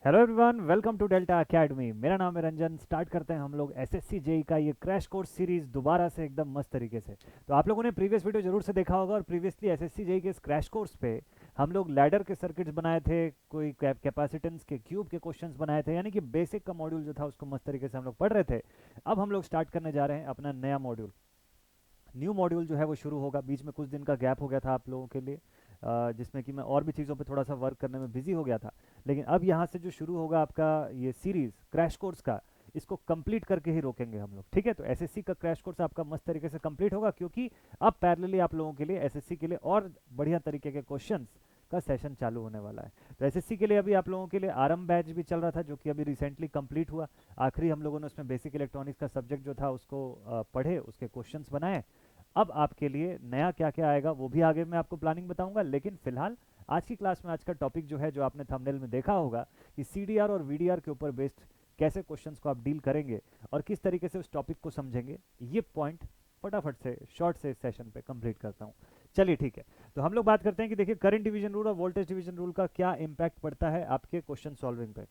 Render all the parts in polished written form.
Hello everyone, welcome to Delta Academy. मेरा नाम है रंजन। स्टार्ट करते हैं हम लोग एसएससी जेई का ये क्रैश कोर्स सीरीज दोबारा से एकदम मस्त तरीके से। तो आप लोगों ने प्रीवियस वीडियो जरूर से देखा होगा, और प्रीवियसली एसएससी जेई के इस क्रैश कोर्स पे हम लोग लैडर के सर्किट्स बनाए थे, कोई कैपेसिटेंस के क्यूब के क्वेश्चंस बनाए थे, यानी कि बेसिक का मॉड्यूल जो था उसको मस्त तरीके से हम लोग पढ़ रहे थे। अब हम लोग स्टार्ट करने जा रहे हैं अपना नया मॉड्यूल। न्यू मॉड्यूल जो है वो शुरू होगा। बीच में कुछ दिन का गैप हो गया था आप लोगों के लिए, जिसमें कि मैं और भी चीज़ों पे थोड़ा सा वर्क करने में बिजी हो गया था। लेकिन अब यहाँ से जो शुरू होगा आपका ये सीरीज़ क्रैश कोर्स का, इसको कंप्लीट करके ही रोकेंगे हम लोग। ठीक है, तो एसएससी का क्रैश कोर्स आपका मस्त तरीके से कंप्लीट होगा, क्योंकि अब पैरेलली आप लोगों के लिए एसएससी के लिए और बढ़िया तरीके के क्वेश्चंस का सेशन चालू होने वाला है। तो एसएससी के लिए अभी आप लोगों के लिए आरएम बैच भी चल रहा था, जो कि अभी रिसेंटली कंप्लीट हुआ। आखिरी हम लोगों ने उसमें बेसिक इलेक्ट्रॉनिक्स का सब्जेक्ट जो था उसको पढ़े, उसके क्वेश्चंस बनाए। अब आपके लिए नया क्या क्या आएगा वो भी आगे मैं आपको प्लानिंग बताऊंगा, लेकिन फिलहाल आज की क्लास में आज का टॉपिक जो है, जो आपने थंबनेल में देखा होगा कि सीडीआर और वीडीआर के ऊपर बेस्ड कैसे क्वेश्चंस को आप डील करेंगे और किस तरीके से उस टॉपिक को समझेंगे, ये पॉइंट फटाफट से शॉर्ट से इस सेशन पे कंप्लीट करता हूँ। चलिए ठीक है, तो हम लोग बात करते हैं कि देखिए करंट डिवीजन रूल और वोल्टेज डिवीजन रूल का क्या इम्पैक्ट पड़ता है आपके क्वेश्चन सॉल्विंग पे।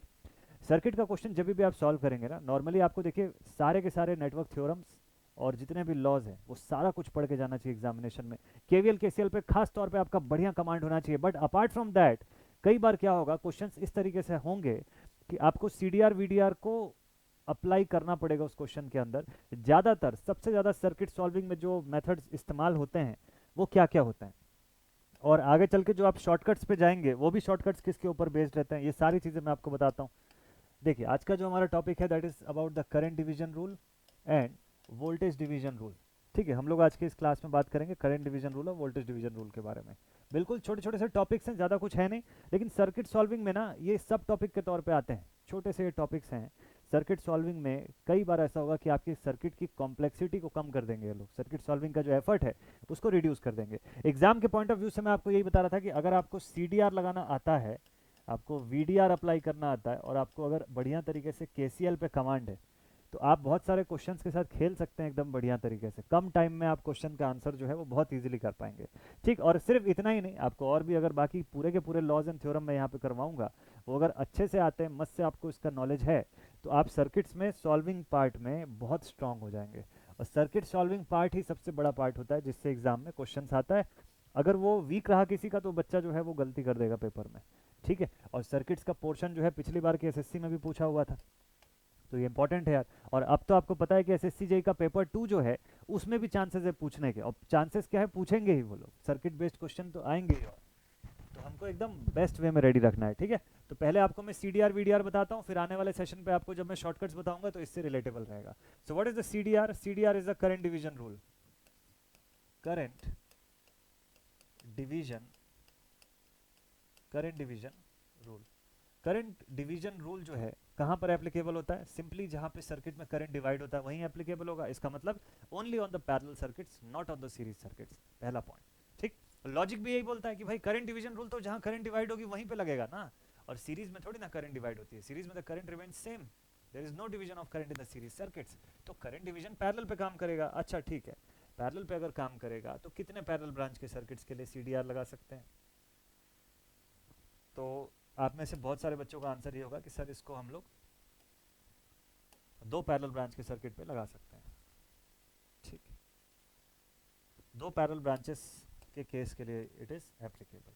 सर्किट का क्वेश्चन जब भी आप सॉल्व करेंगे ना, नॉर्मली आपको देखिए सारे के सारे नेटवर्क थ्योरम्स और जितने भी लॉज हैं वो सारा कुछ पढ़ के जाना चाहिए एग्जामिनेशन में। केवीएल केसीएल पे खास तौर पे आपका बढ़िया कमांड होना चाहिए। बट अपार्ट फ्रॉम दैट, कई बार क्या होगा, क्वेश्चंस इस तरीके से होंगे कि आपको सीडीआर वीडीआर को अप्लाई करना पड़ेगा उस क्वेश्चन के अंदर। ज़्यादातर सबसे ज़्यादा सर्किट सॉल्विंग में जो मेथड्स इस्तेमाल होते हैं वो क्या क्या होते हैं, और आगे चल के जो आप शॉर्टकट्स पे जाएंगे वो भी शॉर्टकट्स किसके ऊपर बेस्ड रहते हैं, ये सारी चीज़ें मैं आपको बताता हूँ। देखिए आज का जो हमारा टॉपिक है that is about the current division rule end voltage division rule. ठीक है, हम लोग आज के इस क्लास में बात करेंगे करंट डिवीजन रूल और वोल्टेज डिवीजन रूल के बारे में। बिल्कुल छोटे छोटे से टॉपिक्स हैं, ज़्यादा कुछ है नहीं, लेकिन सर्किट सॉल्विंग में ना ये सब टॉपिक के तौर पे आते हैं। छोटे से टॉपिक्स हैं। सर्किट सॉल्विंग में कई बार ऐसा होगा कि आपकी सर्किट की कॉम्प्लेक्सिटी को कम कर देंगे ये लोग। सर्किट सॉल्विंग का जो एफर्ट है उसको रिड्यूस कर देंगे। एग्जाम के पॉइंट ऑफ व्यू से मैं आपको यही बता रहा था कि अगर आपको सीडीआर लगाना आता है, आपको वीडीआर अप्लाई करना आता है, और आपको अगर बढ़िया तरीके से केसीएल पे कमांड है, तो आप बहुत सारे क्वेश्चंस के साथ खेल सकते हैं एकदम बढ़िया तरीके से। कम टाइम में आप क्वेश्चन का आंसर जो है वो बहुत इजीली कर पाएंगे। ठीक, और सिर्फ इतना ही नहीं, आपको और भी अगर बाकी पूरे के पूरे लॉज एंड थ्योरम मैं यहाँ पे करवाऊंगा, वो अगर अच्छे से आते हैं, मस्त से आपको इसका नॉलेज है, तो आप सर्किट्स में सॉल्विंग पार्ट में बहुत स्ट्रांग हो जाएंगे। और सर्किट सॉल्विंग पार्ट ही सबसे बड़ा पार्ट होता है जिससे एग्जाम में क्वेश्चन आता है। अगर वो वीक रहा किसी का, तो बच्चा जो है वो गलती कर देगा पेपर में। ठीक है, और सर्किट्स का पोर्शन जो है पिछली बार के एसएससी में भी पूछा हुआ था, तो ये इंपॉर्टेंट है यार। और अब तो आपको पता है कि एसएससी जेई का पेपर 2 जो है उसमें भी चांसेस है पूछने के, और चांसेस क्या है, पूछेंगे ही वो लोग, सर्किट बेस्ड क्वेश्चन तो आएंगे ही। और तो हमको एकदम बेस्ट वे में रेडी रखना है। ठीक है, तो पहले आपको मैं सीडीआर वीडीआर बताता हूँ, फिर आने वाले सेशन पे आपको जब मैं शॉर्टकट्स बताऊंगा तो इससे रिलेटेबल रहेगा। So what is the CDR? CDR is the current division rule. Current division, current division rule. Current division rule जो है कहाँ पर एप्लीकेबल होता है? सिंपली जहाँ पे सर्किट में करंट डिवाइड होता है वहीं एप्लीकेबल होगा। इसका मतलब only on the parallel circuits, not on the series circuits. पहला पॉइंट। ठीक, लॉजिक भी यही बोलता है कि भाई करंट डिवीजन रूल तो जहाँ करंट डिवाइड होगी वहीं पे लगेगा ना, और सीरीज में थोड़ी ना करंट डिवाइड होती है। सीरीज में the current remains same, there is no division of current in the series circuits. तो करंट डिवीजन पैरेलल पे काम करेगा। अच्छा ठीक है, पैरेलल पे अगर काम करेगा तो कितने पैरेलल ब्रांच के सर्किट्स के लिए सीडीआर लगा सकते हैं? तो आप में से बहुत सारे बच्चों का आंसर ये होगा कि सर इसको हम लोग दो पैरेलल ब्रांच के सर्किट पे लगा सकते हैं। ठीक है, दो पैरेलल ब्रांचेस के केस के लिए इट इज़ एप्लीकेबल।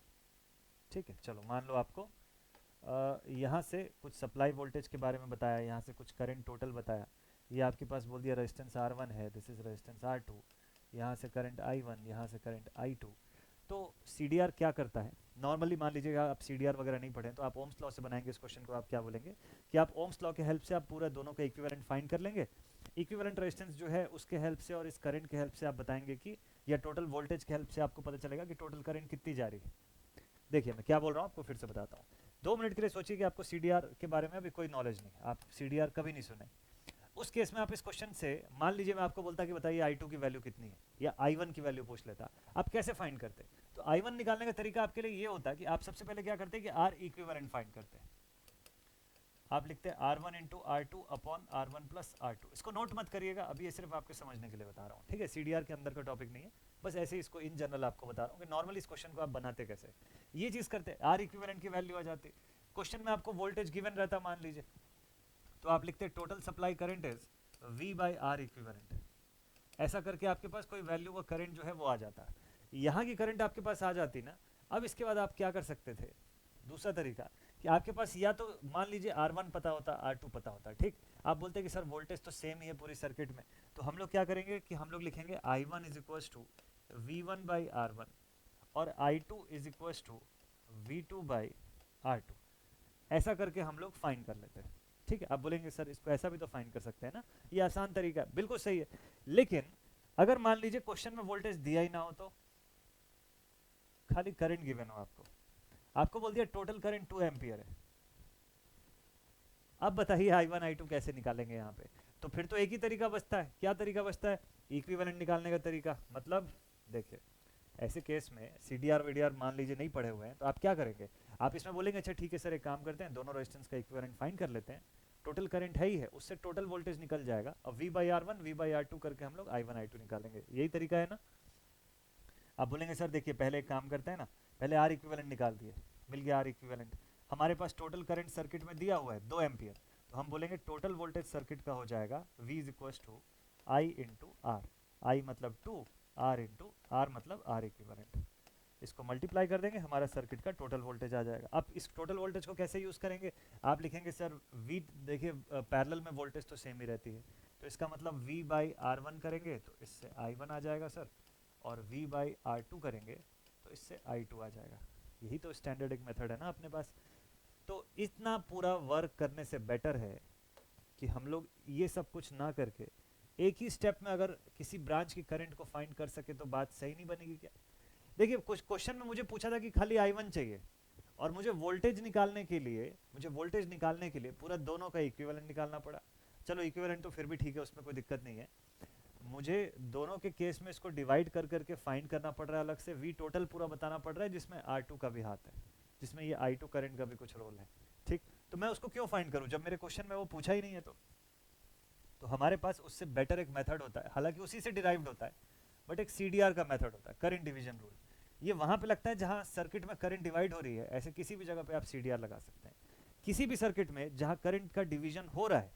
ठीक है, चलो मान लो आपको यहाँ से कुछ सप्लाई वोल्टेज के बारे में बताया, यहाँ से कुछ करंट टोटल बताया, ये आपके पास बोल दिया रेजिस्टेंस R1 है, दिस इज रेजिस्टेंस R2, यहाँ से करंट I1, यहाँ से करंट I2। तो सीडीआर क्या करता है? नॉर्मली मान लीजिएगा आप सीडीआर वगैरह नहीं पढ़े तो आप ओम्स लॉ से बनाएंगे इस क्वेश्चन को। आप क्या बोलेंगे कि आप ओम्स लॉ के हेल्प से आप पूरा दोनों का इक्विवेलेंट फाइंड कर लेंगे। इक्विवेलेंट रेजिस्टेंस जो है उसके हेल्प से और इस करंट के हेल्प से आप बताएंगे कि, या टोटल वोल्टेज के हेल्प से आपको पता चलेगा कि टोटल करंट कितनी जा रही है। देखिए मैं क्या बोल रहा हूँ आपको फिर से बताता हूँ। 2 मिनट के लिए सोचिए कि आपको सीडीआर के बारे में अभी कोई नॉलेज नहीं, आप सीडीआर कभी नहीं सुने। उस केस में आप इस क्वेश्चन से, मान लीजिए मैं आपको बोलता कि बताइए आई टू की वैल्यू कितनी है, या आई वन की वैल्यू पूछ लेता, आप कैसे फाइंड करते? तो आई वन निकालने का तरीका आपके लिए ये होता है कि आप सबसे पहले क्या करते हैं कि आर इक्विवेलेंट फाइंड करते हैं। आप लिखते हैं R one into R two upon R one plus R two. इसको नोट मत करिएगा अभी, ये सिर्फ आपके समझने के लिए बता रहा हूँ। ठीक है, सीडीआर के अंदर का टॉपिक नहीं है, बस ऐसे ही इसको इन जनरल आपको बता रहा हूँ कि नॉर्मली इस क्वेश्चन को आप बनाते कैसे। ये चीज़ करते, आर इक्विवेलेंट की वैल्यू आ जाती, क्वेश्चन में आपको वोल्टेज गिवन रहता मान लीजिए, तो आप लिखते total supply current is V by R equivalent. ऐसा करके आपके पास कोई वैल्यू का करंट जो है वो आ जाता है। यहाँ की करंट आपके पास आ जाती ना। अब इसके बाद आप क्या कर सकते थे, दूसरा तरीका, कि आपके पास या तो मान लीजिए R1 पता होता, R2 पता होता, ठीक। आप बोलते हैं कि सर वोल्टेज तो सेम ही है पूरी सर्किट में, तो हम लोग क्या करेंगे कि हम लोग लिखेंगे I1 is equal to V1 by R1 और I2 is equal to V2 by R2। ऐसा करके हम लोग फाइंड कर लेते हैं, ठीक है। आप बोलेंगे सर इसको ऐसा भी तो फाइंड कर सकते हैं ना, ये आसान तरीका है, बिल्कुल सही है। लेकिन अगर मान लीजिए क्वेश्चन में वोल्टेज दिया ही ना हो, तो खाली करंट गिवन हो, आपको बोल दिया टोटल करंट 2 एम्पियर है। अब बताइए I1 I2 कैसे निकालेंगे यहाँ पे। तो फिर तो एक ही तरीका बचता है। क्या तरीका बचता है? इक्विवेलेंट निकालने का तरीका। मतलब देखिए, ऐसे केस में CDR VDR मान लीजिए नहीं पढ़े हुए हैं, तो आप क्या करेंगे, आप इसमें बोलेंगे अच्छा ठीक है सर, एक काम करते हैं, दोनों रेजिस्टेंस का इक्विवेलेंट फाइंड कर लेते हैं, टोटल करंट है ही है, उससे टोटल वोल्टेज निकल जाएगा, और V by R1 V by R2 करके हम लोग I1 I2 निकालेंगे। यही तरीका है ना। आप बोलेंगे सर देखिए पहले एक काम करते हैं ना, पहले R इक्विवेलेंट निकाल दिए, मिल गया R इक्विवेलेंट। हमारे पास टोटल करंट सर्किट में दिया हुआ है 2 एम्पियर, तो हम बोलेंगे टोटल वोल्टेज सर्किट का हो जाएगा V is equal to I into R. I मतलब 2, R इंटू आर मतलब R इक्विवेलेंट। इसको मल्टीप्लाई कर देंगे, हमारा सर्किट का टोटल वोल्टेज आ जाएगा। अब इस टोटल वोल्टेज को कैसे यूज़ करेंगे, आप लिखेंगे सर V, देखिए पैरेलल में वोल्टेज तो सेम ही रहती है, तो इसका मतलब V बाई R1 करेंगे तो इससे I1 आ जाएगा सर, और V बाई R2 करेंगे तो इससे I2 आ जाएगा। यही तो स्टैंडर्ड एक मेथड है ना अपने पास। तो इतना पूरा वर्क करने से बेटर है कि हम लोग ये सब कुछ ना करके एक ही स्टेप में अगर किसी ब्रांच की करंट को फाइंड कर सके तो बात सही नहीं बनेगी क्या। देखिए कुछ क्वेश्चन में मुझे पूछा था कि खाली I1 चाहिए, और मुझे वोल्टेज निकालने के लिए पूरा दोनों का इक्विवेलेंट निकालना पड़ा। चलो इक्विवेलेंट तो फिर भी ठीक है, उसमें कोई दिक्कत नहीं है। मुझे दोनों के केस में इसको डिवाइड कर करके फाइंड करना पड़ रहा है अलग से, V टोटल पूरा बताना पड़ रहा है, जिसमें R2 का भी हाथ है, जिसमें ये I2 करंट का भी कुछ रोल है, ठीक। तो मैं उसको क्यों फाइंड करूं जब मेरे क्वेश्चन में वो पूछा ही नहीं है। तो हमारे पास उससे बेटर एक मेथड होता है, हालांकि उसी से डिराइव्ड होता है, बट एक CDR का मेथड होता है, करंट डिवीजन रूल। ये वहां पे लगता है जहां सर्किट में करंट डिवाइड हो रही है, ऐसे किसी भी जगह पे आप CDR लगा सकते हैं। किसी भी सर्किट में जहां करंट का डिवीजन हो रहा है,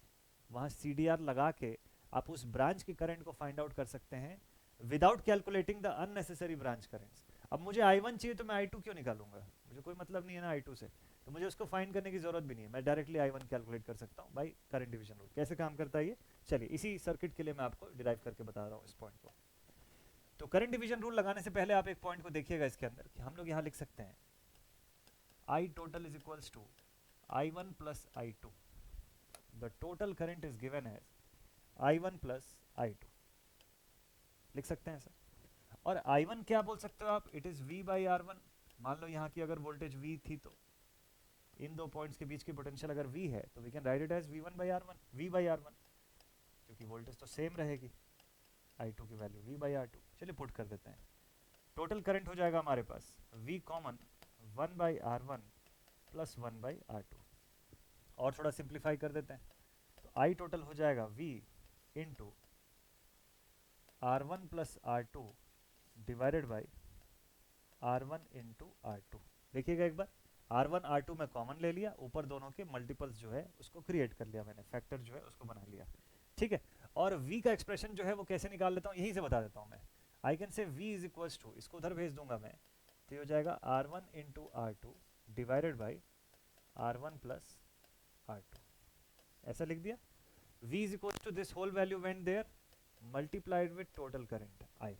वहां CDR लगा के आप उस ब्रांच की करंट को फाइंड आउट कर सकते हैं without calculating the unnecessary branch currents. अब मुझे I1 चाहिए तो मैं I2 क्यों निकालूंगा, मुझे कोई मतलब नहीं है ना I2 से, तो मुझे उसको फाइंड करने की जरूरत भी नहीं है, मैं डायरेक्टली I1 कैलकुलेट कर सकता हूँ बाई करंट डिवीजन रूल। कैसे काम करता है ये, चलिए इसी सर्किट के लिए मैं आपको डिराइव करके बता रहा हूँ इस पॉइंट को। तो करंट डिवीजन रूल लगाने से पहले आप एक पॉइंट को देखिएगा इसके अंदर, कि हम लोग यहाँ लिख सकते हैं I total is equals to I1 plus I2। The total current is given as I1 plus I2, लिख सकते हैं सर। और I1 क्या बोल सकते हो आप, it is V by R1। मान लो यहाँ की अगर वोल्टेज V थी, तो इन दो पॉइंट्स के बीच की पोटेंशियल अगर V है, तो we can write it as V1 by R1, V by R1, क्योंकि वोल्टेज तो सेम रहेगी, I2 की वैल्यू V बाई R2। चलिए पुट कर देते हैं, टोटल करंट हो जाएगा हमारे पास V common 1 by R1 plus 1 by R2। और थोड़ा सिंप्लीफाई कर देते हैं, तो I टोटल हो जाएगा V into R1 plus R2 divided by R1 into R2। देखिएगा एक बार, R1 R2 में कॉमन ले लिया, ऊपर दोनों के मल्टीपल्स जो है उसको क्रिएट कर लिया मैंने, फैक्टर जो है उसको बना लिया, ठीक है। और V का एक्सप्रेशन जो है वो कैसे निकाल लेता हूँ, यहीं से बता देता हूँ मैं। I can say V is equals to, इसको उधर भेज दूंगा मैं, तो ये हो जाएगा R1 into R2 divided by R1 plus R2, ऐसा लिख दिया। V is equals to this whole value went there multiplied with total current I।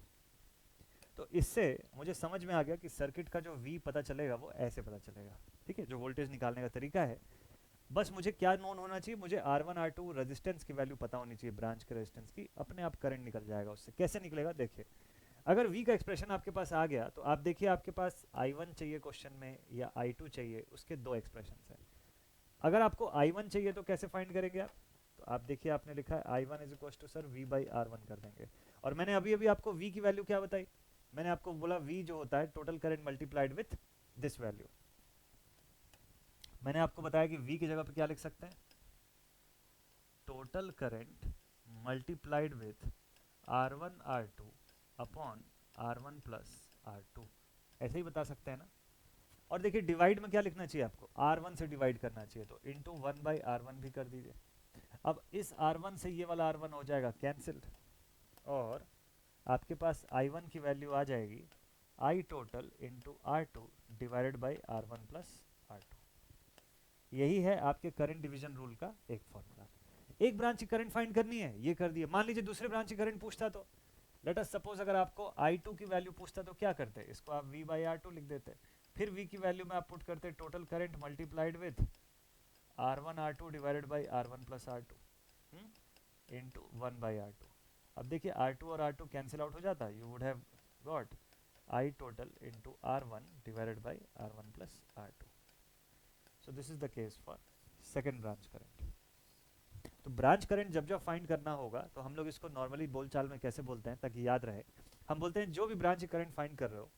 तो इससे मुझे समझ में आ गया कि सर्किट का जो V पता चलेगा वो ऐसे पता चलेगा, ठीक है, जो वोल्टेज निकालने का तरीका है। बस मुझे क्या नोन होना चाहिए, मुझे R1 R2 रेजिस्टेंस की वैल्यू पता होनी चाहिए, ब्रांच के रेजिस्टेंस की, अपने आप करंट निकल जाएगा उससे। कैसे निकलेगा देखिए, अगर V का एक्सप्रेशन आपके पास आ गया, तो आप देखिए आपके पास I1 चाहिए क्वेश्चन में या I2 चाहिए, उसके दो एक्सप्रेशन है। अगर आपको I1 चाहिए तो कैसे फाइंड करेंगे आप, तो आप देखिए आपने लिखा है I1 is equal to sir V by R1 कर देंगे। और मैंने अभी अभी आपको V की वैल्यू क्या बताई, मैंने आपको बोला V जो होता है total current multiplied with this value. मैंने आपको बताया कि V की जगह पे क्या लिख सकते हैं, total current multiplied with R1 R2 upon R1 plus R2, ऐसे ही बता सकते हैं ना। और देखिए डिवाइड में क्या लिखना चाहिए आपको, R1 से डिवाइड करना चाहिए, तो इंटू 1/R1 भी कर दीजिए। अब इस R1 से ये वाला R1 हो जाएगा कैंसिल, और आपके पास I1 की वैल्यू आ जाएगी I total into R2 divided by R1 plus R2। यही है आपके करंट डिवीजन रूल का एक फॉर्मूला। एक ब्रांच की करंट फाइंड करनी है, ये कर दिया। मान लीजिए दूसरे ब्रांच की करंट पूछता, तो लेट अस सपोज अगर आपको I2 की वैल्यू पूछता तो क्या करते, इसको आप V/R2 लिख देते, फिर V की वैल्यू में आप पुट करते total current multiplied with R1 R2 divided by R1 plus R2 into 1/R2। अब देखिए R2 और R2 कैंसिल आउट हो जाता, you would have got I total into R1 divided by R1 plus R2। So this is the case for second branch current. तो branch current जब जब find करना होगा तो हम लोग इसको नॉर्मली बोलचाल में कैसे बोलते हैं ताकि याद रहे, हम बोलते हैं जो भी ब्रांच करंट फाइंड कर रहे हो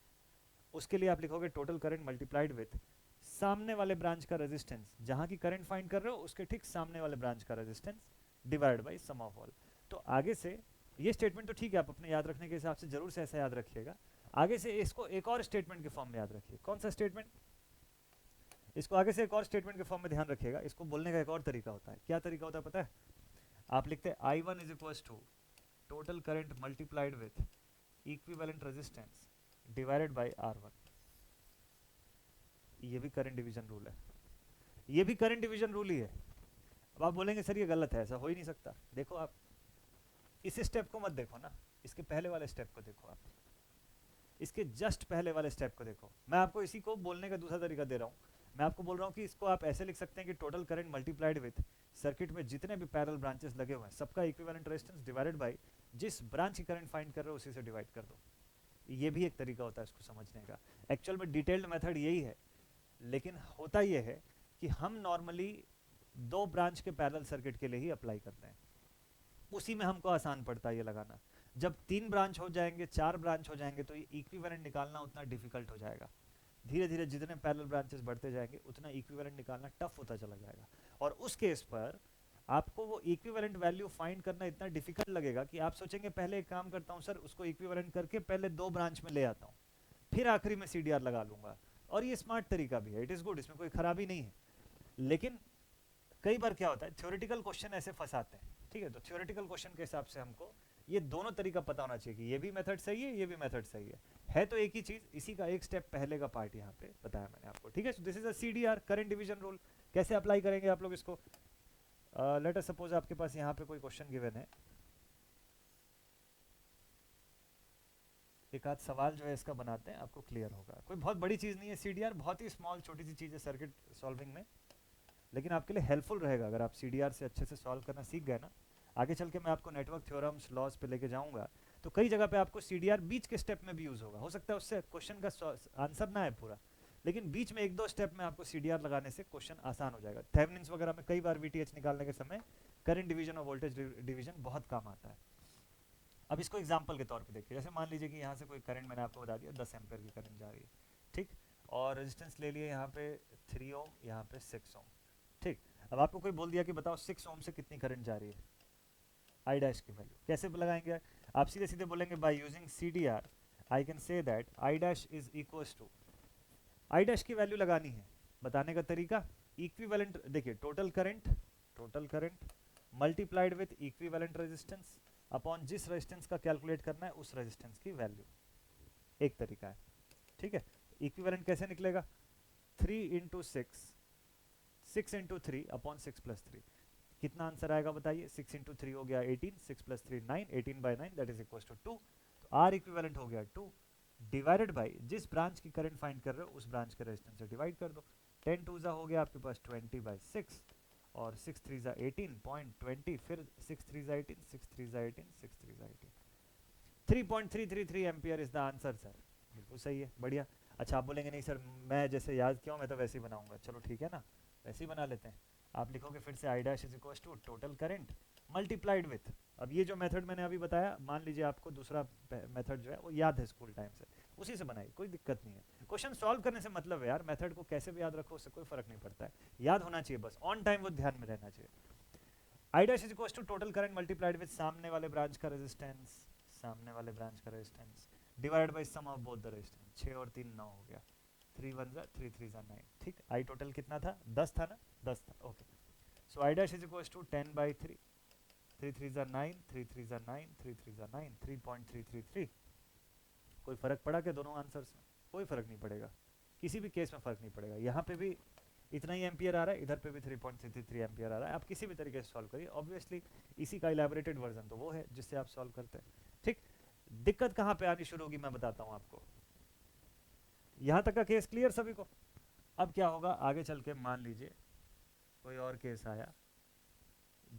उसके लिए आप लिखोगे टोटल करंट मल्टीप्लाइड विथ सामने वाले ब्रांच का रेजिस्टेंस, जहां की करंट फाइंड कर रहे हो उसके ठीक सामने वाले ब्रांच का resistance divide by sum of all. तो आगे से ये स्टेटमेंट तो ठीक है, आप अपने याद रखने के हिसाब से जरूर से ऐसा याद रखिएगा। आगे से इसको एक और स्टेटमेंट के फॉर्म में याद रखिए। कौन सा स्टेटमेंट? इसको आगे से एक और स्टेटमेंट के फॉर्म में ध्यान रखिएगा। इसको बोलने का एक और तरीका होता है। क्या तरीका होता है पता है? आप लिखते हैं I1 is equal to total current multiplied with equivalent resistance divided by R1। ये भी करंट डिवीजन रूल है, ये भी करंट डिवीजन रूल ही है। अब आप बोलेंगे सर ये गलत है, ऐसा हो ही नहीं सकता। देखो आप इस स्टेप को मत देखो ना, इसके पहले वाले स्टेप को देखो, आप इसके जस्ट पहले वाले स्टेप को देखो। मैं आपको इसी को बोलने का दूसरा तरीका दे रहा हूँ। मैं आपको बोल रहा हूँ कि इसको आप ऐसे लिख सकते हैं कि total current multiplied with circuit में जितने भी पैरेलल ब्रांचेस लगे हुए हैं सबका इक्विवेलेंट रेजिस्टेंस डिवाइडेड बाय जिस ब्रांच की करंट फाइंड कर रहे हो उसी से डिवाइड कर दो। ये भी एक तरीका होता है इसको समझने का। एक्चुअल में डिटेल्ड मेथड यही है, लेकिन होता यह है कि हम नॉर्मली दो ब्रांच के पैरेलल सर्किट के लिए ही अप्लाई करते हैं, उसी में हमको आसान पड़ता है ये लगाना। जब 3 ब्रांच हो जाएंगे, 4 ब्रांच हो जाएंगे तो ये इक्विवेलेंट निकालना उतना डिफिकल्ट हो जाएगा। धीरे धीरे जितने पैरेलल ब्रांचेस बढ़ते जाएंगे उतना इक्विवेलेंट निकालना टफ होता चला जाएगा, और उस केस पर आपको वो इक्विवेलेंट वैल्यू फाइंड करना इतना डिफिकल्ट लगेगा कि आप सोचेंगे पहले एक काम करता हूँ सर, उसको इक्विवेलेंट करके पहले 2 ब्रांच में ले आता हूँ, फिर आखिरी में CDR लगा लूंगा। और ये स्मार्ट तरीका भी है, इट इज गुड, इसमें कोई खराबी नहीं है। लेकिन कई बार क्या होता है, थ्योरेटिकल क्वेश्चन ऐसे फंसाते हैं, ठीक है? तो थ्योरेटिकल क्वेश्चन के हिसाब से हमको ये दोनों तरीका पता होना चाहिए कि ये भी मेथड सही है, ये भी मेथड सही है तो एक ही चीज, इसी का एक स्टेप पहले का पार्ट यहाँ पे बताया मैंने आपको, ठीक है? This is a CDR current division rule. कैसे अप्लाई करेंगे आप लोग इसको? लेट अस सपोज आपके पास यहाँ पे कोई क्वेश्चन गिवन है, एक आध सवाल जो है इसका बनाते हैं, आपको क्लियर होगा। कोई बहुत बड़ी चीज नहीं है CDR, बहुत ही स्मॉल छोटी सी चीज है सर्किट सॉल्विंग में, लेकिन आपके लिए हेल्पफुल रहेगा अगर आप CDR से अच्छे से सॉल्व करना सीख गए ना। आगे चल के मैं आपको नेटवर्क थ्योरम्स लॉज पे लेके जाऊंगा, तो कई जगह पे आपको CDR बीच के स्टेप में भी यूज होगा। हो सकता है उससे क्वेश्चन का आंसर ना है पूरा, लेकिन बीच में 1-2 स्टेप में आपको CDR लगाने से क्वेश्चन आसान हो जाएगा। थेवेनिन्स वगैरह में कई बार VTH निकालने के समय करंट डिवीजन और वोल्टेज डिवीजन बहुत काम आता है। अब इसको एग्जाम्पल के तौर पे देखिए, जैसे मान लीजिए कि यहाँ से कोई करंट मैंने आपको बता दिया 10 एम्पेयर की करंट जा रही है, ठीक? और रेजिस्टेंस ले लिए यहाँ पे 3 ओम, यहाँ पे 6 ओम, ठीक? अब आपको कोई बोल दिया कि बताओ 6 ओम से कितनी करंट जा रही है, I डैश की वैल्यू कैसे लगाएंगे? आप सीधे सीधे बोलेंगे by using CDR I can say that I dash is equals to, I dash की वैल्यू लगानी है। बताने का तरीका, इक्विवेलेंट, देखिए total current multiplied with equivalent resistance upon जिस रेजिस्टेंस का कैलकुलेट करना है उस रेजिस्टेंस की वैल्यू, एक तरीका है, ठीक है? इक्विवेलेंट कैसे निकलेगा? 3 इंटू 6 इंटू 3 अपॉन 6 प्लस 3, कितना आंसर आएगा बताइए? 6 इंटू 3 हो गया 18, 6 plus 3 9, 18/9 that is equal to 2। तो R इक्विवेलेंट हो गया 2 डिवाइडेड बाई जिस ब्रांच की करंट फाइंड कर रहे हो उस ब्रांच के रेजिस्टेंस से डिवाइड कर दो। 10 2 हो गया आपके पास 20/6, और 6 3 18.20, फिर 6 3 18, 6 3 18, 6 3 18, 3.333 ampere is the answer sir. बिल्कुल सही है, बढ़िया। अच्छा आप बोलेंगे नहीं सर मैं जैसे याद क्यों, मैं तो वैसे ही बनाऊंगा। चलो ठीक है ना, वैसे ही बना लेते हैं। आप लिखोगे फिर से I dash is equal to total current multiplied with, अब ये जो मेथड मैंने अभी बताया, मान लीजिए आपको दूसरा मेथड जो है वो याद है स्कूल टाइम से, उसी से बनाइए, कोई दिक्कत नहीं है। क्वेश्चन सॉल्व करने से मतलब है यार, मेथड को कैसे भी याद रखो उससे कोई फर्क नहीं पड़ता है, याद होना चाहिए बस, ऑन टाइम वो ध्यान में रहना चाहिए। I dash is equal to total current multiplied with सामने वाले ब्रांच का resistance divided by sum of both the resistance. 6 और 3 9 हो गया, 3 1 जा 3 3 जा 9, ठीक। आई टोटल कितना था, 10 था ना, 10 था, okay. So I dash is equals to 10/3, 3 3 जा 9, 3 3 जा 9, 3 3 जा 9, 3.333। कोई फर्क पड़ा क्या दोनों आंसर्स में? कोई फर्क नहीं पड़ेगा, किसी भी केस में फर्क नहीं पड़ेगा। यहाँ पे भी इतना ही एम्पियर आ रहा है, इधर पे भी 3.333 एम्पियर आ रहा है। आप किसी भी तरीके से सॉल्व करिए, ऑब्वियसली इसी का इलेबोरेटेड वर्जन तो वो है जिससे आप सॉल्व करते हैं, ठीक। दिक्कत कहाँ पे आनी शुरू होगी मैं बताता हूँ आपको। यहाँ तक का केस क्लियर सभी को? अब क्या होगा आगे चल के, मान लीजिए कोई और केस आया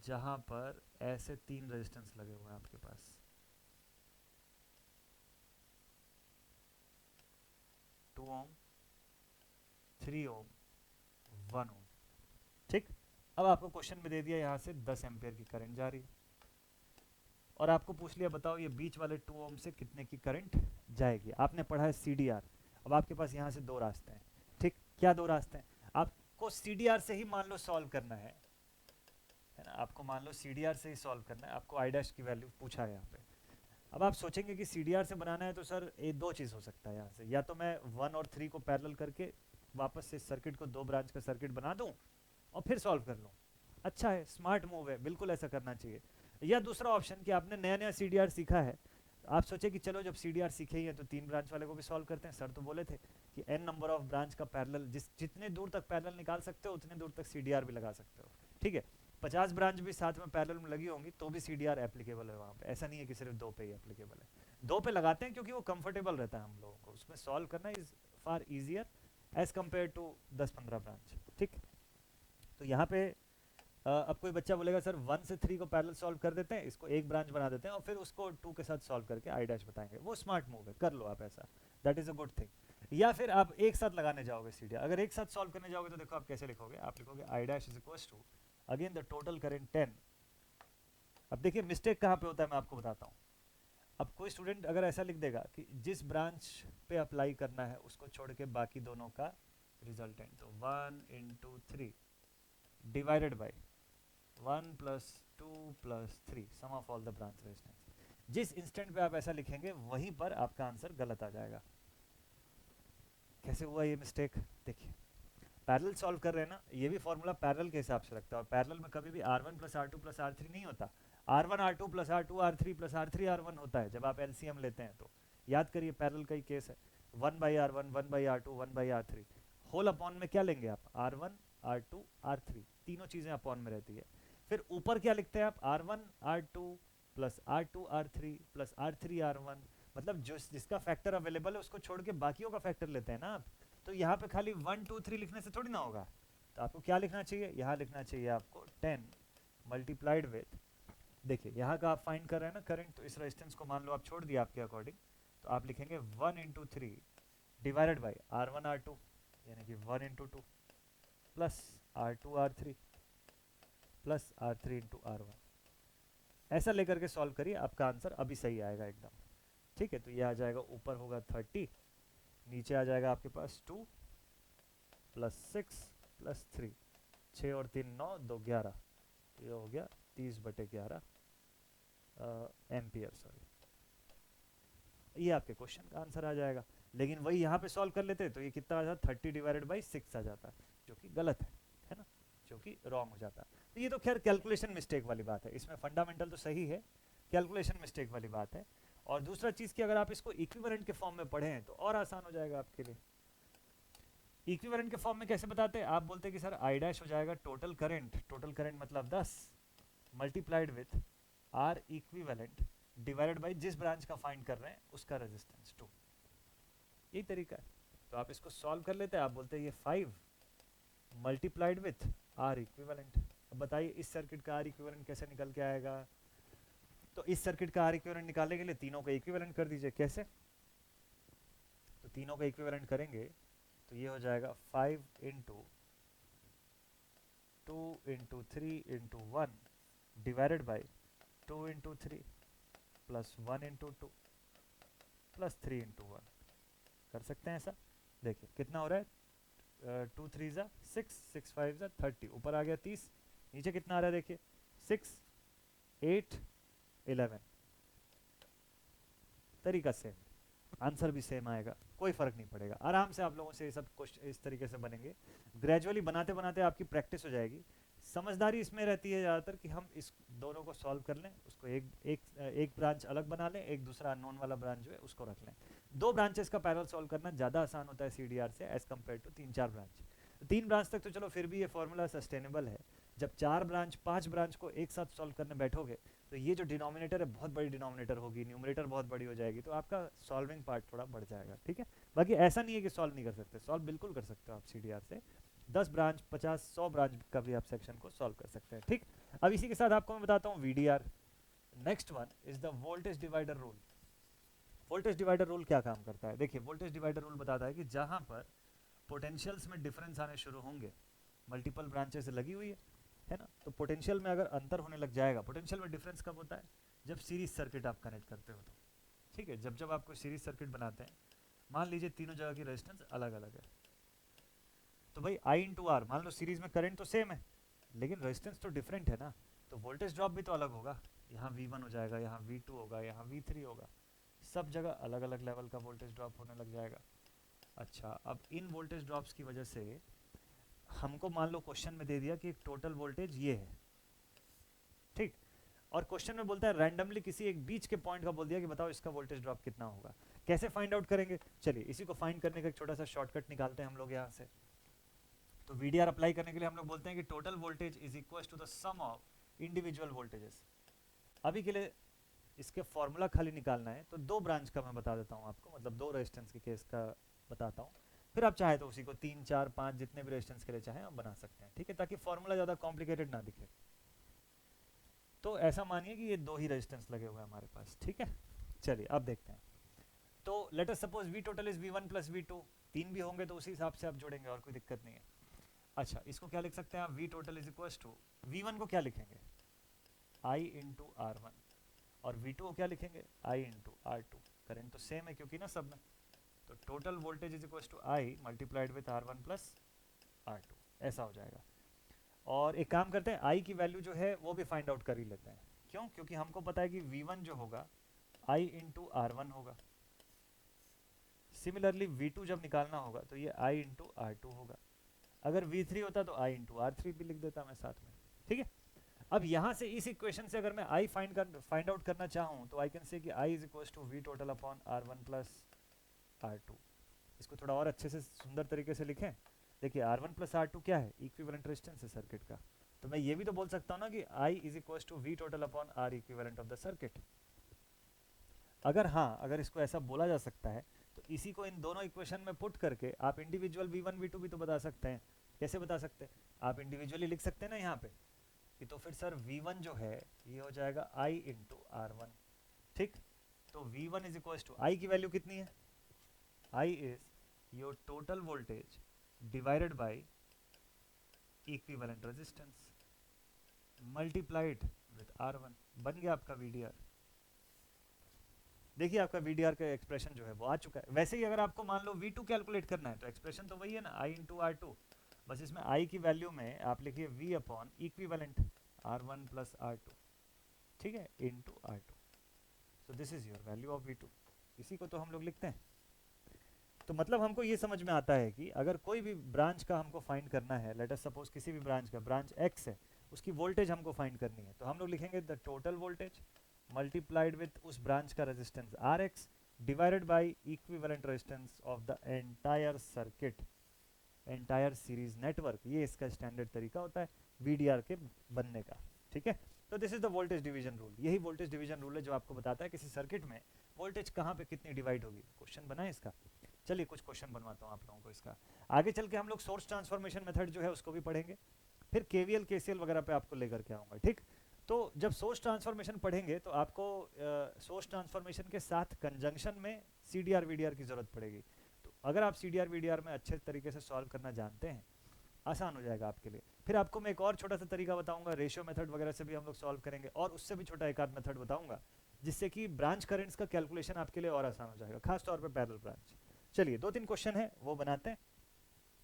जहां पर ऐसे 3 रेजिस्टेंस लगे हुए हैं आपके पास, 2 ओम, 3 ओम, 1 ओम, ठीक। अब आपको क्वेश्चन में दे दिया यहाँ से 10 एम्पियर की करंट जा रही है, और आपको पूछ लिया बताओ ये बीच वाले 2 ओम से कितने की करंट जाएगी। आपने पढ़ा है CDR। अब आपके पास यहाँ से 2 रास्ते हैं, ठीक। क्या 2 रास्ते हैं? आपको CDR से ही मान लो सॉल्व करना है ना, आपको मान लो CDR से ही सॉल्व करना है। आपको आई डैश की वैल्यू पूछा है यहाँ पे। अब आप सोचेंगे कि CDR से बनाना है तो सर ये 2 चीज़ हो सकता है यहाँ से, या तो मैं 1 और 3 को पैरेलल करके वापस से सर्किट को 2 ब्रांच का सर्किट बना दूं और फिर सॉल्व कर लूँ। अच्छा है, स्मार्ट मूव है, बिल्कुल ऐसा करना चाहिए। या दूसरा ऑप्शन कि आपने नया नया CDR सीखा है, आप सोचे कि चलो जब CDR सीखे ही है तो 3 ब्रांच वाले को भी सॉल्व करते हैं। सर तो बोले थे कि n नंबर ऑफ ब्रांच का पैरेलल, जितने दूर तक पैरेलल निकाल सकते हो उतने दूर तक CDR भी लगा सकते हो, ठीक है। 50 ब्रांच भी साथ में पैरेलल में लगी होंगी तो भी CDR एप्लीकेबल है वहाँ पे। ऐसा नहीं है कि सिर्फ 2 पे ही एप्लीकेबल है। 2 पे लगाते हैं क्योंकि वो कंफर्टेबल रहता है हम लोगों को, उसमें सॉल्व करना is far easier as compare to 10-15 branch, ठीक। तो यहाँ पे अब कोई बच्चा बोलेगा सर 1 से 3 को पैरेलल सॉल्व कर देते हैं, इसको एक ब्रांच बना देते हैं और फिर उसको 2 के साथ सॉल्व करके आई डैश बताएंगे। वो स्मार्ट मूव है, कर लो आप ऐसा, that is a good thing. या फिर आप एक साथ लगाने जाओगे CDR। अगर एक साथ सॉल्व करने जाओगे तो देखो आप कैसे लिखोगे, आप लिखोगे I dash is equals to again the total current 10। अब देखिए मिस्टेक कहाँ पे होता है मैं आपको बताता हूँ। अब कोई स्टूडेंट अगर ऐसा लिख देगा कि जिस ब्रांच पे अप्लाई करना है उसको छोड़ के बाकी दोनों का रिजल्टेंट, तो 1 into 3 divided by 1 + 2 + 3 sum of all the branch resistance. जिस इंस्टेंट पे आप ऐसा लिखेंगे वहीं पर आपका आंसर गलत आ जाएगा। कैसे हुआ ये मिस्टेक? देखिए पैरेलल सॉल्व कर रहे हैं ना, ये भी फॉर्मूला पैरेलल के हिसाब से लगता है, और पैरेलल में कभी भी R1 + R2 + R3 नहीं होता, R1 R2 + R2 R3 + R3 R1 होता है जब आप LCM लेते हैं तो। याद करिए पैरेलल का ही केस है, 1/R1 1/R2 1/R3 whole upon में क्या लेंगे आप, R1 R2 R3, तीनों चीजें अपॉन में रहती है। फिर ऊपर क्या लिखते हैं आप, R1 R2 + R2 R3 + R3 R1, मतलब जो जिसका फैक्टर अवेलेबल है उसको छोड़ के बाकियों का फैक्टर लेते हैं ना आप। तो यहाँ पे खाली 1 2 3 लिखने से थोड़ी ना होगा, तो आपको क्या लिखना चाहिए, यहाँ लिखना चाहिए आपको 10 मल्टीप्लाइड विथ, देखिए यहाँ का आप फाइंड कर रहे हैं ना करंट, तो इस रेजिस्टेंस को मान लो आप छोड़ दिया आपके अकॉर्डिंग, तो आप लिखेंगे 1 into 3 divided by R1 R2 यानी कि 1 into 2 plus R2 R3 plus R3 into R1। ऐसा लेकर के सॉल्व करिए, आपका आंसर अभी सही आएगा एकदम, ठीक है। तो ये आ जाएगा, ऊपर होगा 30, नीचे आ जाएगा आपके पास 2 + 6 + 3, 6 और 3 9, 2 11, तो ये हो गया 30/11 एम्पियर, सॉरी। ये आपके क्वेश्चन का आंसर आ जाएगा। लेकिन वही यहाँ पे सॉल्व कर लेते तो ये कितना आ जाता, 30 डिवाइडेड बाई 6 आ जाता, जो कि गलत है ना, जो कि रॉन्ग हो जाता। तो ये तो खैर कैलकुलेशन मिस्टेक वाली बात है, इसमें फंडामेंटल तो सही है, कैलकुलेशन मिस्टेक वाली बात है। और दूसरा चीज़ कि अगर आप इसको इक्विवेलेंट के फॉर्म में पढ़ें तो और आसान हो जाएगा आपके लिए। इक्विवेलेंट के फॉर्म में कैसे बताते हैं, आप बोलते हैं कि सर आई डैश हो जाएगा टोटल करंट मतलब 10 multiplied with R equivalent divided by जिस ब्रांच का फाइंड कर रहे हैं उसका रेजिस्टेंस 2। यही तरीका है। तो आप इसको सॉल्व कर लेते हैं, आप बोलते हैं ये 5 मल्टीप्लाइड विथ आर इक्विवेलेंट। अब बताइए इस सर्किट का आर इक्विवेलेंट कैसे निकल के आएगा, तो इस सर्किट का आर इक्विवेलेंट निकालने के लिए तीनों का इक्विवेलेंट कर दीजिए। कैसे, तो तीनों का इक्विवेलेंट करेंगे तो ये हो जाएगा 5 into 2 into 3 into 1 divided by 2 into 3 plus 1 into 2 plus 3 into 1। कर सकते हैं ऐसा, देखिए कितना हो रहा है, 2 3 जा 6, 6 5 जा 30, ऊपर आ गया 30, नीचे कितना आ रहा है देखिए 6 8 11। तरीका सेम, आंसर भी सेम आएगा, कोई फर्क नहीं पड़ेगा। आराम से आप लोगों से ये सब क्वेश्चन इस तरीके से बनेंगे। ग्रेजुअली बनाते बनाते आपकी प्रैक्टिस हो जाएगी। समझदारी इसमें रहती है ज़्यादातर कि हम इस दोनों को सॉल्व कर लें, उसको एक ब्रांच अलग बना लें, एक दूसरा अननोन वाला ब्रांच जो है उसको रख लें। 2 ब्रांचेस का पैरेलल सॉल्व करना ज़्यादा आसान होता है सीडीआर से as compare to 3-4 branch. 3 branch तक तो चलो फिर भी ये फॉर्मूला सस्टेनेबल है। जब 4 ब्रांच 5 ब्रांच को एक साथ सॉल्व करने बैठोगे तो ये जो डिनोमिनेटर है बहुत बड़ी डिनोमिनेटर होगी, न्यूमरेटर बहुत बड़ी हो जाएगी, तो आपका सॉल्विंग पार्ट थोड़ा बढ़ जाएगा। ठीक है, बाकी ऐसा नहीं है कि सॉल्व नहीं कर सकते, सॉल्व बिल्कुल कर सकते हो आप सीडीआर से। 10 ब्रांच 50-100 ब्रांच का भी आप सेक्शन को सॉल्व कर सकते हैं। ठीक, अब इसी के साथ आपको मैं बताता हूँ VDR. Next one is the voltage divider rule. Voltage divider rule क्या काम करता है? देखिए, वोल्टेज डिवाइडर रूल बताता है कि जहां पर पोटेंशियल्स में डिफरेंस आने शुरू होंगे, मल्टीपल ब्रांचेस लगी हुई है ना, तो पोटेंशियल में अगर अंतर होने लग जाएगा, पोटेंशियल में डिफरेंस कब होता है? जब सीरीज सर्किट आप कनेक्ट करते हो तो। ठीक है, जब आप कोई सीरीज सर्किट बनाते हैं, मान लीजिए तीनों जगह की रेजिस्टेंस अलग अलग है, तो भाई आई इंटू आर, मान लो सीरीज में करंट तो सेम है लेकिन रेजिस्टेंस तो डिफरेंट है ना, तो वोल्टेज ड्रॉप भी तो अलग होगा। यहाँ V1 हो जाएगा, यहाँ V2 होगा, यहाँ V3 होगा, सब जगह अलग अलग लेवल का वोल्टेज ड्रॉप होने लग जाएगा। अच्छा, अब इन वोल्टेज ड्रॉप्स की वजह से हमको मान लो क्वेश्चन में दे दिया कि टोटल वोल्टेज ये है, ठीक, और क्वेश्चन में बोलता है रैंडमली किसी एक बीच के पॉइंट का बोल दिया कि बताओ इसका वोल्टेज ड्रॉप कितना होगा। कैसे फाइंड आउट करेंगे? चलिए इसी को फाइंड करने का एक छोटा सा शॉर्टकट निकालते हैं हम लोग यहाँ से। तो वीडीआर अप्लाई करने के लिए हम लोग बोलते हैं कि total voltage is equal to the sum of individual voltages. अभी के लिए इसके फॉर्मूला खाली निकालना है, तो 2 ब्रांच का मैं बता देता हूँ आपको, मतलब 2 रेजिस्टेंस के केस का बताता हूँ, फिर आप चाहे तो उसी को 3, 4, 5 जितने भी रेजिस्टेंस के लिए चाहें आप बना सकते हैं। ठीक है, ताकि फॉर्मूला ज़्यादा कॉम्प्लिकेटेड ना दिखे। तो ऐसा मानिए कि ये 2 ही रेजिस्टेंस लगे हुए हैं हमारे पास। ठीक है, चलिए अब देखते हैं। तो let us suppose V total is V1 plus V2, 3 भी होंगे तो उसी हिसाब से आप जोड़ेंगे और कोई दिक्कत नहीं है। अच्छा, इसको क्या लिख सकते हैं आप? V total is equal to V1 को क्या लिखेंगे? I इंटू R1, और V2 को क्या लिखेंगे? I into R2। करेंट तो सेम है क्योंकि ना सब में, तो total voltage is equal to I multiplied with R1 plus R2, ऐसा हो जाएगा। और एक काम करते हैं, I की वैल्यू जो है वो भी फाइंड आउट कर ही लेते हैं। क्यों? क्योंकि हमको पता है कि V1 जो होगा I इंटू R1 होगा। सिमिलरली V2 जब निकालना होगा तो ये I इंटू R2 होगा। अगर V3 होता तो I इंटू R3 भी लिख देता मैं साथ में। ठीक है, अब यहाँ से इस इक्वेशन से अगर मैं I फाइंड आउट करना चाहूँ तो आई कैन से कि I is equal to V total upon R1 plus R2। इसको थोड़ा और अच्छे से सुंदर तरीके से लिखें। देखिए R1 प्लस R2 क्या है? इक्विवेलेंट रेजिस्टेंस है सर्किट का। तो मैं ये भी तो बोल सकता हूँ ना कि I is equal to V total upon R equivalent of the circuit. अगर इसको ऐसा बोला जा सकता है तो इसी को इन दोनों इक्वेशन में पुट करके आप इंडिविजुअल V1 V2 भी तो बता सकते हैं। कैसे बता सकते हैं? आप इंडिविजुअली लिख सकते हैं ना यहाँ पे कि तो फिर सर V1 जो है ये हो जाएगा I इंटू R1। ठीक, तो V1 is equal to I की वैल्यू कितनी है? I is your total voltage divided by equivalent resistance multiplied with R1। बन गया आपका VDR। देखिए आपका VDR का एक्सप्रेशन जो है वो आ चुका है। वैसे ही अगर आपको मान लो V2 कैलकुलेट करना है तो एक्सप्रेशन तो वही है ना, I इंटू R2, बस इसमें I की वैल्यू में आप लिखिए V upon equivalent R1 plus R2, ठीक है, into R2। So this is your value of V2। इसी को तो हम लोग लिखते हैं। तो मतलब हमको ये समझ में आता है कि अगर कोई भी ब्रांच का हमको फाइंड करना है, लेट अस सपोज किसी भी ब्रांच का, ब्रांच X है, उसकी वोल्टेज हमको फाइंड करनी है, तो हम लोग लिखेंगे the total voltage multiplied with उस ब्रांच का resistance Rx divided by equivalent resistance of the entire circuit, entire series network. ये इसका स्टैंडर्ड तरीका होता है VDR के बनने का। ठीक है, तो this is the voltage division rule. यही वोल्टेज डिवीजन रूल है जो आपको बताता है किसी सर्किट में वोल्टेज कहाँ पे कितनी डिवाइड होगी। क्वेश्चन बना है इसका? चलिए कुछ क्वेश्चन बनवाता हूँ आप लोगों को इसका। आगे चल के हम लोग सोर्स ट्रांसफॉर्मेशन मेथड जो है उसको भी पढ़ेंगे, फिर KVL KCL वगैरह पे आपको लेकर के आऊँगा। ठीक, तो जब सोर्स ट्रांसफॉर्मेशन पढ़ेंगे तो आपको सोर्स ट्रांसफॉर्मेशन के साथ कंजंक्शन में CDR VDR की जरूरत पड़ेगी। तो अगर आप CDR VDR में अच्छे तरीके से सॉल्व करना जानते हैं, आसान हो जाएगा आपके लिए। फिर आपको मैं एक और छोटा सा तरीका बताऊंगा, रेशियो मेथड वगैरह से भी हम लोग सॉल्व करेंगे, और उससे भी छोटा एक आध मेथड बताऊंगा जिससे कि ब्रांच करंट्स का कैलकुलेशन आपके लिए और आसान हो जाएगा, खास तौर पे पैरेलल ब्रांच। चलिए 2-3 क्वेश्चन है वो बनाते हैं,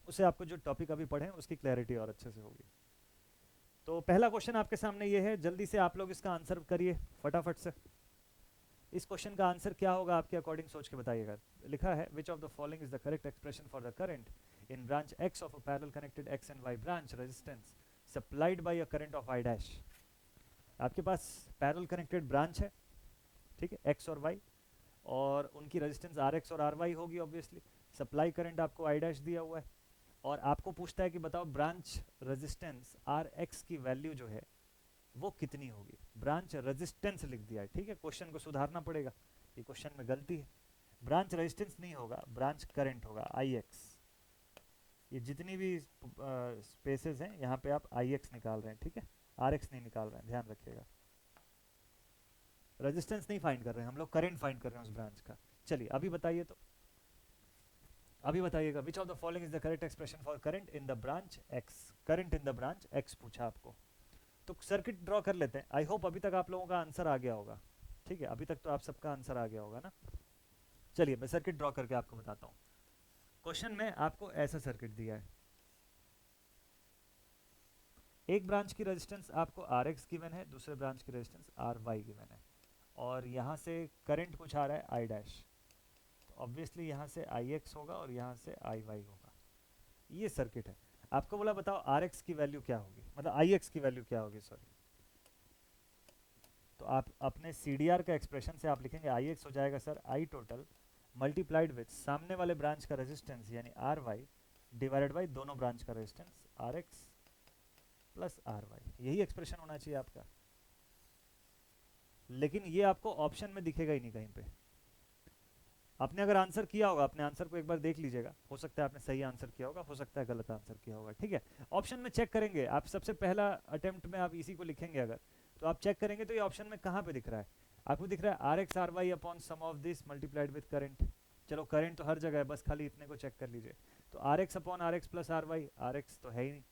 उससे आपको जो टॉपिक अभी पढ़े उसकी क्लैरिटी और अच्छे से होगी। तो पहला क्वेश्चन आपके सामने ये है, जल्दी से आप लोग इसका आंसर करिए फटाफट से। इस क्वेश्चन का आंसर क्या होगा आपके अकॉर्डिंग सोच के बताइएगा। लिखा है which of the following is the correct expression for the current in branch x of a parallel connected x and y branch resistance supplied by a current of I dash. आपके पास parallel connected branch है, ठीक है, x और y, और उनकी resistance Rx और Ry होगी obviously. Supply current आपको I डैश दिया हुआ है और आपको पूछता है कि बताओ ब्रांच रेजिस्टेंस Rx की वैल्यू जो है वो कितनी होगी। ब्रांच रेजिस्टेंस लिख दिया है, ठीक है, क्वेश्चन को सुधारना पड़ेगा, ये क्वेश्चन में गलती है। ब्रांच रेजिस्टेंस नहीं होगा, ब्रांच करंट होगा Ix। ये जितनी भी स्पेसेस हैं यहाँ पे आप Ix निकाल रहे हैं, ठीक है, Rx नहीं निकाल रहे हैं, ध्यान रखिएगा। रेजिस्टेंस नहीं फाइंड कर रहे हैं हम लोग, करंट फाइंड कर रहे हैं उस ब्रांच का। चलिए अभी बताइए, तो अभी बताइएगा which of the following is the correct expression for current in the branch x। Current in the branch x पूछा आपको, तो सर्किट ड्रॉ कर लेते हैं। आई होप अभी तक आप लोगों का आंसर आ गया होगा, ठीक है, अभी तक तो आप सबका आंसर आ गया होगा ना। चलिए मैं सर्किट ड्रॉ करके आपको बताता हूँ। क्वेश्चन में आपको ऐसा सर्किट दिया है, एक ब्रांच की रेजिस्टेंस आपको Rx गिवन है, दूसरे ब्रांच की रेजिस्टेंस Ry गिवन है, और यहाँ से करंट कुछ आ रहा है I डैश, तो ऑब्वियसली यहाँ से Ix होगा और यहाँ से Iy होगा। ये सर्किट है। आपको बोला बताओ Rx की वैल्यू क्या होगी, मतलब Ix की वैल्यू क्या होगी, सॉरी। तो आप अपने CDR का एक्सप्रेशन से आप लिखेंगे Ix हो जाएगा sir I total multiplied with सामने वाले ब्रांच का रेजिस्टेंस यानी Ry डिवाइडेड बाई दोनों ब्रांच का रेजिस्टेंस Rx प्लस Ry। यही एक्सप्रेशन होना चाहिए आपका, लेकिन ये आपको ऑप्शन में दिखेगा ही नहीं कहीं पे। आपने अगर आंसर किया होगा, अपने आंसर को एक बार देख लीजिएगा, हो सकता है आपने सही आंसर किया होगा, हो सकता है गलत आंसर किया होगा, ठीक है। ऑप्शन में चेक करेंगे आप, सबसे पहला अटेम्प्ट में आप इसी को लिखेंगे अगर, तो आप चेक करेंगे तो ये ऑप्शन में कहाँ पे दिख रहा है आपको, दिख रहा है Rx Ry upon sum of this multiplied with current. चलो करंट तो हर जगह है, बस खाली इतने को चेक कर लीजिए। तो Rx upon Rx plus Ry, Rx तो है ही नहीं,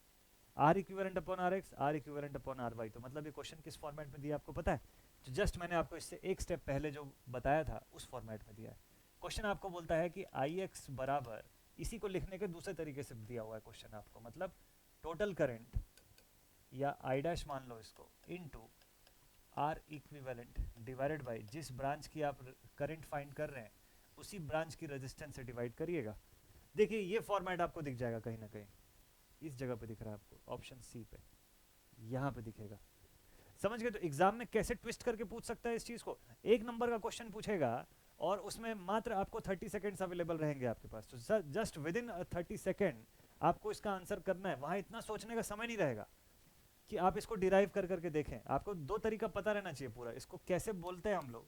R equivalent upon Rx, R equivalent upon Ry, तो मतलब ये क्वेश्चन किस फॉर्मेट में दिया आपको पता है, जो जस्ट मैंने आपको इससे एक स्टेप पहले जो बताया था उस फॉर्मेट में दिया है। क्वेश्चन आपको बोलता है कि Ix बराबर, इसी को लिखने के दूसरे तरीके से दिया हुआ है क्वेश्चन आपको, मतलब टोटल करंट या I डैश मान लो इसको, into R equivalent divided by जिस ब्रांच की आप करंट फाइंड कर रहे हैं उसी ब्रांच की रेजिस्टेंस से डिवाइड करिएगा। देखिए ये फॉर्मेट आपको दिख जाएगा कहीं ना कहीं, इस जगह पे दिख रहा है आपको, ऑप्शन सी पे, यहाँ पे दिखेगा। समझ गए? तो एग्जाम में कैसे ट्विस्ट करके पूछ सकता है इस चीज को। एक नंबर का क्वेश्चन पूछेगा और उसमें मात्र आपको 30 सेकेंड्स अवेलेबल रहेंगे आपके पास, तो जस्ट विद इन 30 सेकेंड आपको इसका आंसर करना है। वहां इतना सोचने का समय नहीं रहेगा कि आप इसको डिराइव कर करके देखें। आपको दो तरीका पता रहना चाहिए पूरा, इसको कैसे बोलते हैं हम लोग,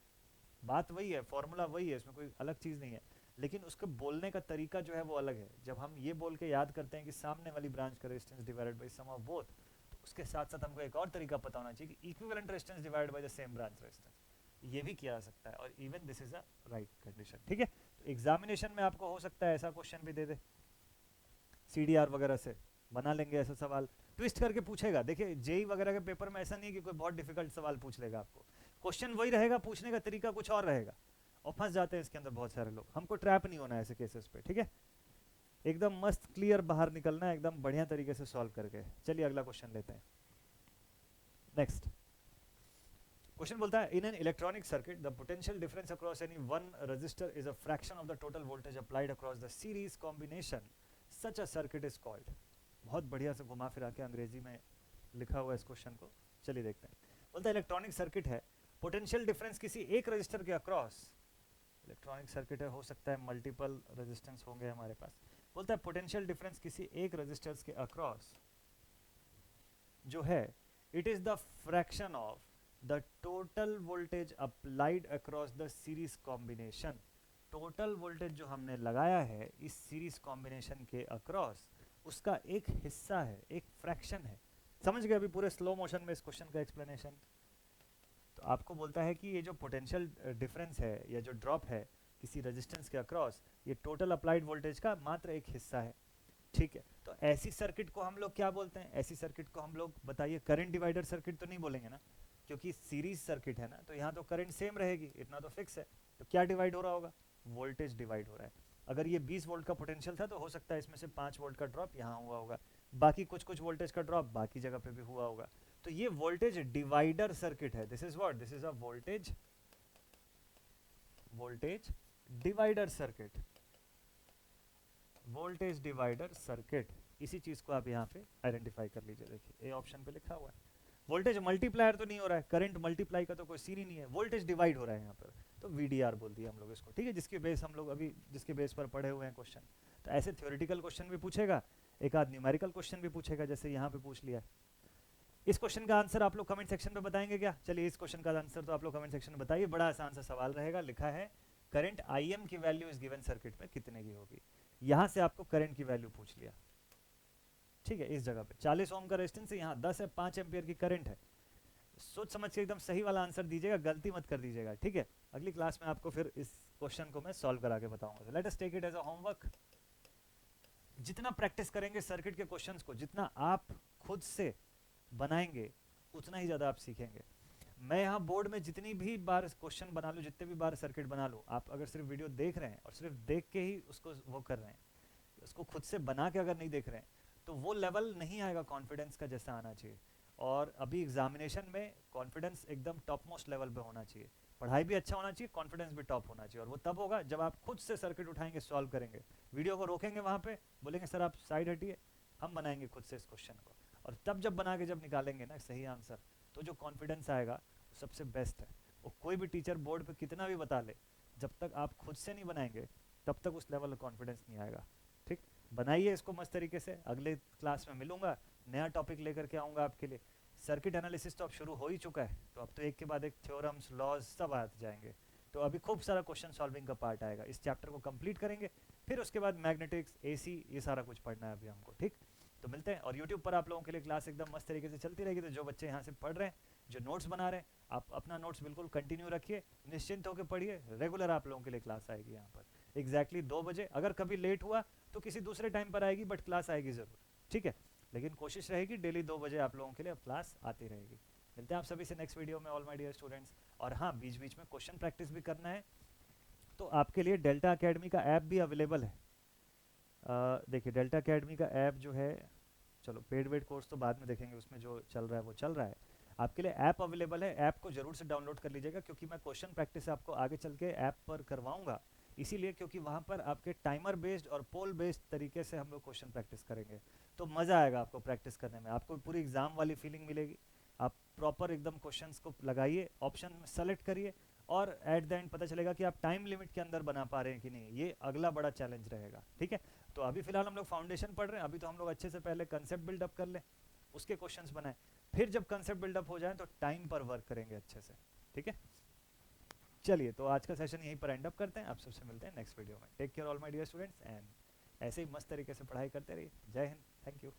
बात वही है, फॉर्मूला वही है, इसमें कोई अलग चीज नहीं है, लेकिन उसके बोलने का तरीका जो है वो अलग है। जब हम ये बोल के याद करते हैं कि सामने वाली ब्रांच का resistance divided by sum of both, तो उसके साथ साथ हमको एक और तरीका पता होना चाहिए कि equivalent resistance divided by the same branch resistance, ये भी किया जा सकता है, और even this is a right condition, ठीक है। तो एग्जामिनेशन में आपको हो सकता है ऐसा क्वेश्चन भी दे दे, CDR वगैरह से बना लेंगे ऐसा सवाल, ट्विस्ट करके पूछेगा। देखिए जेई वगैरह के पेपर में ऐसा नहीं है कि कोई बहुत डिफिकल्ट सवाल पूछ लेगा आपको, क्वेश्चन वही रहेगा, पूछने का तरीका कुछ और रहेगा, और फंस जाते हैं इसके अंदर बहुत सारे लोग। हमको ट्रैप नहीं होना है ऐसे केसेस पे, ठीक है, एकदम मस्त क्लियर बाहर निकलना है, एकदम बढ़िया तरीके से सॉल्व करके। चलिए अगला क्वेश्चन लेते हैं। नेक्स्ट क्वेश्चन बोलता है in an electronic circuit the potential difference across any one register is a fraction of the total voltage applied across the series combination such a circuit is called. बहुत बढ़िया से घुमा फिरा के अंग्रेजी में लिखा हुआ है इस क्वेश्चन को, चलिए देखते हैं। बोलता है इलेक्ट्रॉनिक सर्किट है, पोटेंशियल डिफरेंस किसी एक रजिस्टर के अक्रॉस, इलेक्ट्रॉनिक सर्किट है, हो सकता है मल्टीपल रेजिस्टेंस होंगे हमारे पास। बोलता है पोटेंशियल डिफरेंस किसी एक रेजिस्टर्स के अक्रॉस जो है it is the fraction of the total voltage applied across the series combination. Total voltage जो हमने लगाया है इस सीरीज कॉम्बिनेशन के अक्रॉस, उसका एक हिस्सा है, एक फ्रैक्शन है। समझ गए अभी पूरे स्लो मोशन में इस क्वेश्चन का एक्सप्लेनेशन। तो आपको बोलता है कि ये जो पोटेंशियल डिफरेंस है या जो ड्रॉप है किसी रेजिस्टेंस के अक्रॉस, ये टोटल अप्लाइड वोल्टेज का मात्र एक हिस्सा है, ठीक है। तो ऐसी सर्किट को हम लोग क्या बोलते हैं, ऐसी सर्किट को हम लोग बताइए, करंट डिवाइडर सर्किट तो नहीं बोलेंगे ना, क्योंकि सीरीज सर्किट है ना, तो यहाँ तो करंट सेम रहेगी, इतना तो फिक्स है। तो क्या डिवाइड हो रहा होगा, वोल्टेज डिवाइड हो रहा है। अगर ये 20 वोल्ट का पोटेंशियल था तो हो सकता है इसमें से 5 वोल्ट का ड्रॉप यहाँ हुआ होगा, बाकी कुछ कुछ वोल्टेज का ड्रॉप बाकी जगह पे भी हुआ होगा। तो ये वोल्टेज डिवाइडर सर्किट है, this is what, this is a voltage voltage divider circuit, voltage divider circuit, इसी चीज को आप यहाँ पे आइडेंटिफाई कर लीजिए। देखिए ए ऑप्शन पे लिखा हुआ है। वोल्टेज मल्टीप्लायर तो नहीं हो रहा है, करंट मल्टीप्लाई का तो कोई सीन ही नहीं है, वोल्टेज डिवाइड हो रहा है यहाँ पर, तो वीडीआर बोल दिया हम लोग इसको, ठीक है, जिसके बेस हम लोग अभी जिसके बेस पर पढ़े हुए हैं क्वेश्चन। तो ऐसे थ्योरेटिकल क्वेश्चन भी पूछेगा, एक आध न्यूमेरिकल क्वेश्चन भी पूछेगा, जैसे यहाँ पे पूछ लिया। इस क्वेश्चन का आंसर आप लोग कमेंट सेक्शन में बताएंगे क्या? चलिए इस क्वेश्चन का आंसर तो आप लोग कमेंट सेक्शन में बताइए। बड़ा आसान सा सवाल रहेगा, लिखा है करंट IM की वैल्यू इस गिवन सर्किट में कितने की होगी। यहाँ से आपको करंट की वैल्यू पूछ लिया, ठीक है। इस जगह पे 40 ओम का रेजिस्टेंस है, यहाँ 10 है, 5 एम्पियर की करंट है। सोच समझ के एकदम सही वाला आंसर दीजिएगा, गलती मत कर दीजिएगा, ठीक है। अगली क्लास में आपको फिर इस क्वेश्चन को मैं सॉल्व करा के बताऊंगा। Let us take it as a homework. जितना प्रैक्टिस करेंगे सर्किट के क्वेश्चंस को, जितना आप खुद से बनाएंगे, उतना ही ज्यादा आप सीखेंगे। मैं यहाँ बोर्ड में जितनी भी बार क्वेश्चन बना लूँ, जितने भी बार सर्किट बना लूँ, आप अगर सिर्फ वीडियो देख रहे हैं और सिर्फ देख के ही उसको वो कर रहे हैं, उसको खुद से बना के अगर नहीं देख रहे हैं, तो वो लेवल नहीं आएगा कॉन्फिडेंस का जैसा आना चाहिए। और अभी एग्जामिनेशन में कॉन्फिडेंस एकदम टॉप मोस्ट लेवल पे होना चाहिए, पढ़ाई भी अच्छा होना चाहिए, कॉन्फिडेंस भी टॉप होना चाहिए। और वो तब होगा जब आप खुद से सर्किट उठाएंगे, सॉल्व करेंगे, वीडियो को रोकेंगे, वहाँ पे बोलेंगे सर आप साइड हटिए, हम बनाएंगे खुद से इस क्वेश्चन को। और तब जब बना के जब निकालेंगे ना सही आंसर, तो जो कॉन्फिडेंस आएगा वो सबसे बेस्ट है। वो कोई भी टीचर बोर्ड पे कितना भी बता ले, जब तक आप खुद से नहीं बनाएंगे तब तक उस लेवल का कॉन्फिडेंस नहीं आएगा, ठीक। बनाइए इसको मस्त तरीके से। अगले क्लास में मिलूंगा, नया टॉपिक लेकर के आऊँगा आपके लिए। सर्किट एनालिसिस तो अब शुरू हो ही चुका है, तो अब तो एक के बाद एक थ्योरम्स, लॉज सब आते जाएंगे। तो अभी खूब सारा क्वेश्चन सॉल्विंग का पार्ट आएगा। इस चैप्टर को कंप्लीट करेंगे, फिर उसके बाद मैग्नेटिक्स, AC, ये सारा कुछ पढ़ना है अभी हमको, ठीक। तो मिलते हैं। और यूट्यूब पर आप लोगों के लिए क्लास एकदम मस्त तरीके से चलती रहेगी। तो जो बच्चे यहाँ से पढ़ रहे हैं, जो नोट्स बना रहे हैं, आप अपना नोट्स बिल्कुल कंटिन्यू रखिए, निश्चिंत होकर पढ़िए। रेगुलर आप लोगों के लिए क्लास आएगी यहाँ पर एग्जैक्टली 2 बजे। अगर कभी लेट हुआ तो किसी दूसरे टाइम पर आएगी, बट क्लास आएगी ज़रूर, ठीक है। लेकिन कोशिश रहेगी डेली 2 बजे आप लोगों के लिए अब क्लास आती रहेगी। मिलते हैं आप सभी से नेक्स्ट वीडियो में, ऑल माय डियर स्टूडेंट्स। और हाँ, बीच बीच में क्वेश्चन प्रैक्टिस भी करना है, तो आपके लिए डेल्टा अकेडमी का ऐप भी अवेलेबल है। देखिए डेल्टा अकेडमी का ऐप जो है, चलो पेड वेड कोर्स तो बाद में देखेंगे, उसमें जो चल रहा है वो चल रहा है। आपके लिए ऐप अवेलेबल है, ऐप को जरूर से डाउनलोड कर लीजिएगा, क्योंकि मैं क्वेश्चन प्रैक्टिस आपको आगे चल के ऐप पर करवाऊंगा। इसीलिए क्योंकि वहाँ पर आपके टाइमर बेस्ड और पोल बेस्ड तरीके से हम लोग क्वेश्चन प्रैक्टिस करेंगे, तो मज़ा आएगा आपको प्रैक्टिस करने में, आपको पूरी एग्जाम वाली फीलिंग मिलेगी। आप प्रॉपर एकदम क्वेश्चंस को लगाइए, ऑप्शन में सेलेक्ट करिए, और एट द एंड पता चलेगा कि आप टाइम लिमिट के अंदर बना पा रहे हैं कि नहीं। ये अगला बड़ा चैलेंज रहेगा, ठीक है। तो अभी फिलहाल हम लोग फाउंडेशन पढ़ रहे हैं, अभी तो हम लोग अच्छे से पहले कंसेप्ट बिल्डअप कर लें, उसके क्वेश्चंस बनाएं, फिर जब कंसेप्ट बिल्डअप हो जाए तो टाइम पर वर्क करेंगे अच्छे से, ठीक है। चलिए, तो आज का सेशन यहीं पर एंड अप करते हैं। आप सबसे मिलते हैं नेक्स्ट वीडियो में। Take care all my dear students, and ऐसे ही मस्त तरीके से पढ़ाई करते रहिए। जय हिंद, थैंक यू।